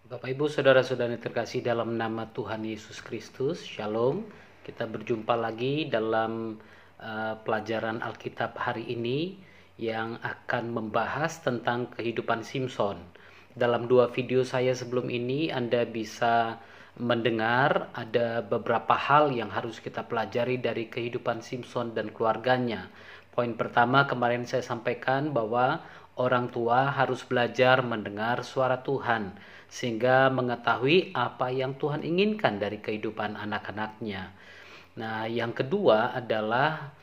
Bapak Ibu Saudara-saudari terkasih dalam nama Tuhan Yesus Kristus, Shalom. Kita berjumpa lagi dalam pelajaran Alkitab hari ini yang akan membahas tentang kehidupan Simson. Dalam 2 video saya sebelum ini Anda bisa mendengar ada beberapa hal yang harus kita pelajari dari kehidupan Simson dan keluarganya. Poin pertama kemarin saya sampaikan bahwa orang tua harus belajar mendengar suara Tuhan sehingga mengetahui apa yang Tuhan inginkan dari kehidupan anak-anaknya. Nah, yang kedua adalah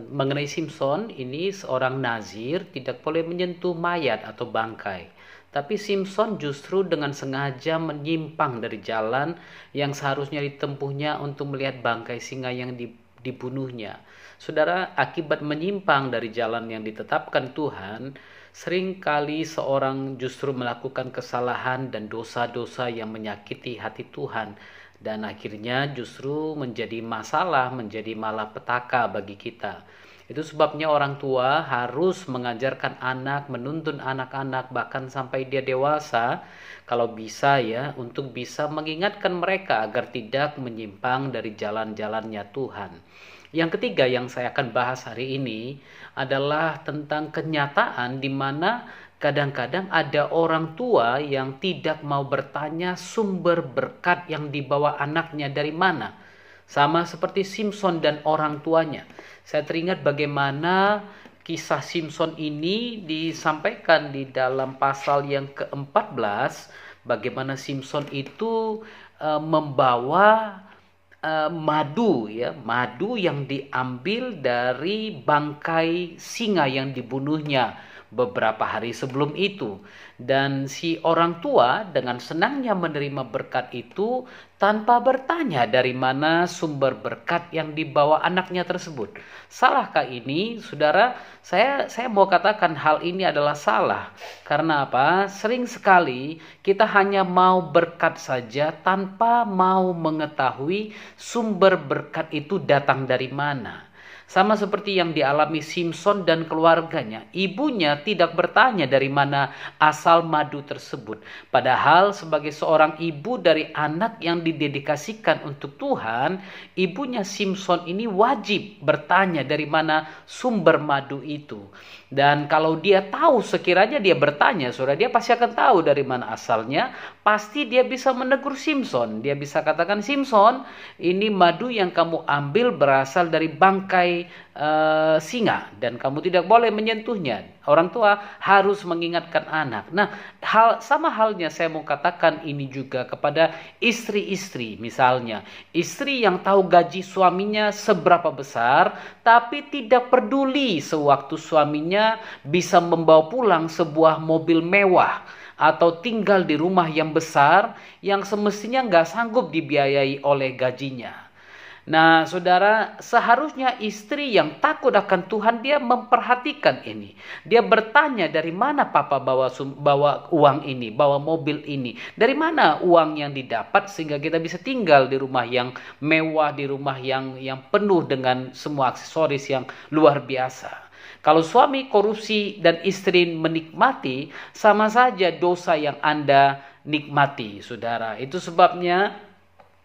mengenai Simson, ini seorang nazir tidak boleh menyentuh mayat atau bangkai. Tapi Simson justru dengan sengaja menyimpang dari jalan yang seharusnya ditempuhnya untuk melihat bangkai singa yang dibunuhnya. Saudara, akibat menyimpang dari jalan yang ditetapkan Tuhan, seringkali seorang justru melakukan kesalahan dan dosa-dosa yang menyakiti hati Tuhan, dan akhirnya justru menjadi masalah, menjadi malapetaka bagi kita. Itu sebabnya orang tua harus mengajarkan anak, menuntun anak-anak bahkan sampai dia dewasa, kalau bisa ya, untuk bisa mengingatkan mereka agar tidak menyimpang dari jalan-jalannya Tuhan. Yang ketiga yang saya akan bahas hari ini adalah tentang kenyataan di mana kadang-kadang ada orang tua yang tidak mau bertanya sumber berkat yang dibawa anaknya dari mana. Sama seperti Simson dan orang tuanya. Saya teringat bagaimana kisah Simson ini disampaikan di dalam pasal yang ke-14. Bagaimana Simson itu membawa madu yang diambil dari bangkai singa yang dibunuhnya beberapa hari sebelum itu. Dan si orang tua dengan senangnya menerima berkat itu tanpa bertanya dari mana sumber berkat yang dibawa anaknya tersebut. Salahkah ini, saudara? Saya mau katakan hal ini adalah salah. Karena apa? Sering sekali kita hanya mau berkat saja tanpa mau mengetahui sumber berkat itu datang dari mana. Sama seperti yang dialami Simson dan keluarganya. Ibunya tidak bertanya dari mana asal madu tersebut. Padahal sebagai seorang ibu dari anak yang didedikasikan untuk Tuhan, ibunya Simson ini wajib bertanya dari mana sumber madu itu. Dan kalau dia tahu, sekiranya dia bertanya, saudara, dia pasti akan tahu dari mana asalnya. Pasti dia bisa menegur Simson. Dia bisa katakan, Simson, ini madu yang kamu ambil berasal dari bangkai singa dan kamu tidak boleh menyentuhnya. Orang tua harus mengingatkan anak. Nah, sama halnya saya mau katakan ini juga kepada istri-istri. Misalnya, istri yang tahu gaji suaminya seberapa besar, tapi tidak peduli sewaktu suaminya bisa membawa pulang sebuah mobil mewah atau tinggal di rumah yang besar yang semestinya nggak sanggup dibiayai oleh gajinya. Nah, saudara, seharusnya istri yang takut akan Tuhan dia memperhatikan ini. Dia bertanya dari mana papa bawa uang ini, bawa mobil ini. Dari mana uang yang didapat sehingga kita bisa tinggal di rumah yang mewah, di rumah yang penuh dengan semua aksesoris yang luar biasa. Kalau suami korupsi dan istri menikmati, sama saja dosa yang Anda nikmati, saudara. Itu sebabnya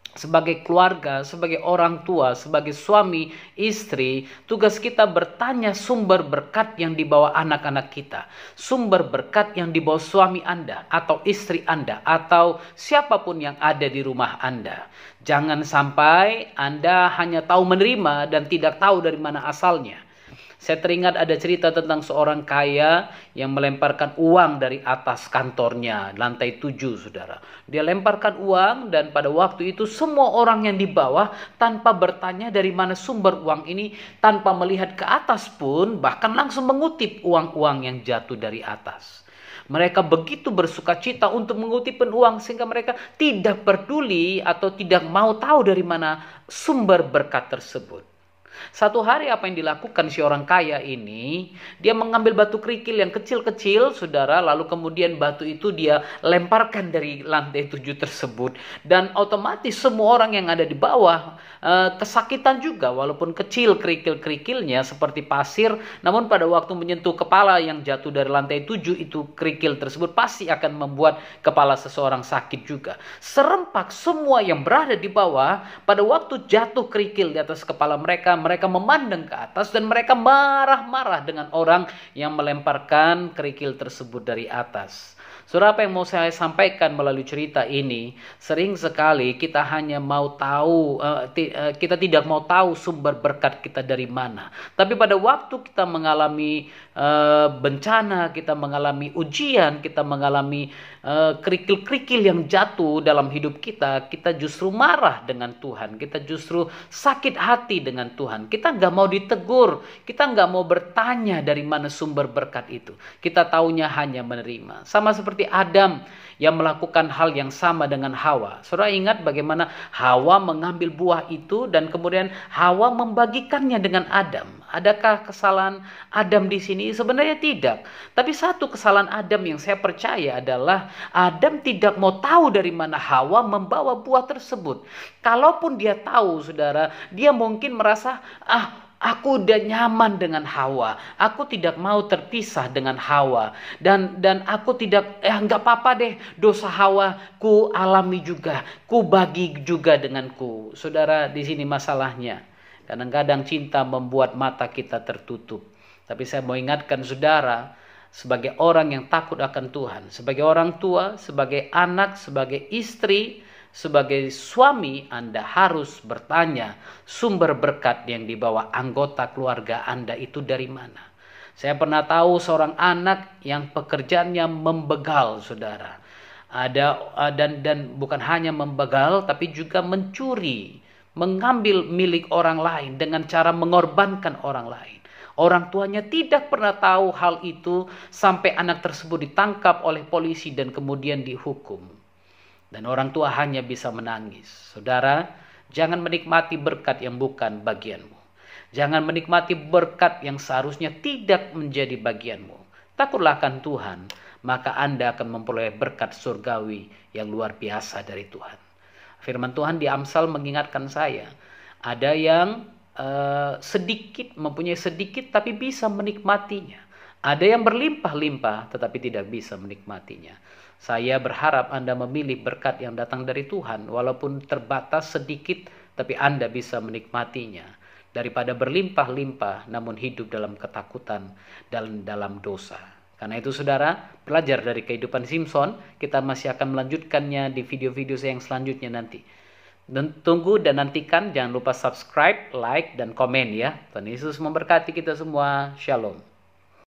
sebagai keluarga, sebagai orang tua, sebagai suami, istri, tugas kita bertanya sumber berkat yang dibawa anak-anak kita. Sumber berkat yang dibawa suami Anda, atau istri Anda, atau siapapun yang ada di rumah Anda. Jangan sampai Anda hanya tahu menerima dan tidak tahu dari mana asalnya. Saya teringat ada cerita tentang seorang kaya yang melemparkan uang dari atas kantornya, lantai 7, saudara. Dia lemparkan uang dan pada waktu itu semua orang yang di bawah tanpa bertanya dari mana sumber uang ini, tanpa melihat ke atas pun, bahkan langsung mengutip uang-uang yang jatuh dari atas. Mereka begitu bersukacita untuk mengutip uang sehingga mereka tidak peduli atau tidak mau tahu dari mana sumber berkat tersebut. Satu hari apa yang dilakukan si orang kaya ini, dia mengambil batu kerikil yang kecil-kecil, saudara, lalu kemudian batu itu dia lemparkan dari lantai 7 tersebut. Dan otomatis semua orang yang ada di bawah kesakitan juga, walaupun kecil kerikil-kerikilnya seperti pasir, namun pada waktu menyentuh kepala yang jatuh dari lantai 7 itu, kerikil tersebut pasti akan membuat kepala seseorang sakit juga. Serempak semua yang berada di bawah, pada waktu jatuh kerikil di atas kepala mereka, mereka memandang ke atas dan mereka marah-marah dengan orang yang melemparkan kerikil tersebut dari atas. Saudara, apa yang mau saya sampaikan melalui cerita ini, sering sekali kita hanya mau tahu, kita tidak mau tahu sumber berkat kita dari mana. Tapi pada waktu kita mengalami bencana, kita mengalami ujian, kita mengalami kerikil-kerikil yang jatuh dalam hidup kita, kita justru marah dengan Tuhan, kita justru sakit hati dengan Tuhan. Kita nggak mau ditegur, kita nggak mau bertanya dari mana sumber berkat itu. Kita taunya hanya menerima. Sama seperti Adam yang melakukan hal yang sama dengan Hawa. Saudara ingat bagaimana Hawa mengambil buah itu dan kemudian Hawa membagikannya dengan Adam. Adakah kesalahan Adam di sini? Sebenarnya tidak. Tapi satu kesalahan Adam yang saya percaya adalah Adam tidak mau tahu dari mana Hawa membawa buah tersebut. Kalaupun dia tahu, saudara, dia mungkin merasa, aku udah nyaman dengan Hawa. Aku tidak mau terpisah dengan Hawa. Dan aku tidak, nggak apa-apa deh, dosa Hawa ku alami juga. Ku bagi juga denganku. Saudara, di sini masalahnya. Kadang-kadang cinta membuat mata kita tertutup. Tapi saya mau ingatkan saudara, sebagai orang yang takut akan Tuhan, sebagai orang tua, sebagai anak, sebagai istri, sebagai suami, Anda harus bertanya sumber berkat yang dibawa anggota keluarga Anda itu dari mana. Saya pernah tahu seorang anak yang pekerjaannya membegal, saudara. Dan bukan hanya membegal, tapi juga mencuri, mengambil milik orang lain dengan cara mengorbankan orang lain. Orang tuanya tidak pernah tahu hal itu sampai anak tersebut ditangkap oleh polisi dan kemudian dihukum. Dan orang tua hanya bisa menangis. Saudara, jangan menikmati berkat yang bukan bagianmu. Jangan menikmati berkat yang seharusnya tidak menjadi bagianmu. Takutlah akan Tuhan, maka Anda akan memperoleh berkat surgawi yang luar biasa dari Tuhan. Firman Tuhan di Amsal mengingatkan saya, ada yang sedikit, mempunyai sedikit tapi bisa menikmatinya. Ada yang berlimpah-limpah tetapi tidak bisa menikmatinya. Saya berharap Anda memilih berkat yang datang dari Tuhan, walaupun terbatas sedikit, tapi Anda bisa menikmatinya. Daripada berlimpah-limpah, namun hidup dalam ketakutan dan dalam dosa. Karena itu saudara, belajar dari kehidupan Simson, kita masih akan melanjutkannya di video-video saya yang selanjutnya nanti. Dan tunggu dan nantikan, jangan lupa subscribe, like, dan komen ya. Tuhan Yesus memberkati kita semua. Shalom.